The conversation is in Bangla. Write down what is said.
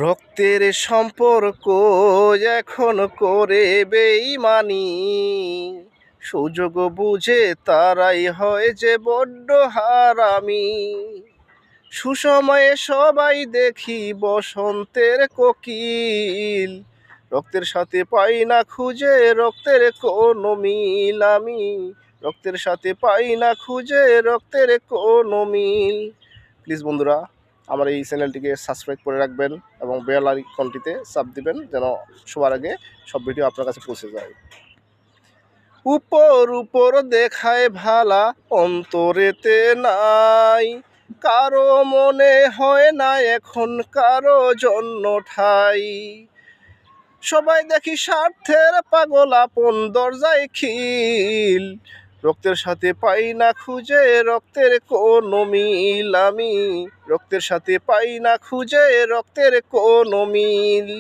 রক্তের সম্পর্ক এখন করে বেইমানি, সুযোগ বুঝে তারাই হয় যে বড্ড হারামি। সুসময়ে সবাই দেখি বসন্তের কোকিল, রক্তের সাথে পাই না খুঁজে রক্তের কোনো মিল আমি, রক্তের সাথে পাই না খুঁজে রক্তের কোনো মিল। প্লিজ বন্ধুরা, আমার এই চ্যানেলটিকে সাবস্ক্রাইব করে রাখবেন এবং বেল আইকনটিতে চাপ দিবেন যেন সবার আগে সব ভিডিও আপনার কাছে পৌঁছে যায়। উপর উপর দেখায় ভালা, অন্তরেতে নাই, কারো মনে হয় না এখন কারো জন্য ঠাই। সবাই দেখি স্বার্থের পাগল, আপন দরজায় খিল, রক্তের সাথে পাই না খুঁজে রক্তের কোনো মিল আমি, রক্তের সাথে পাই না খুঁজে রক্তের কোনো মিল।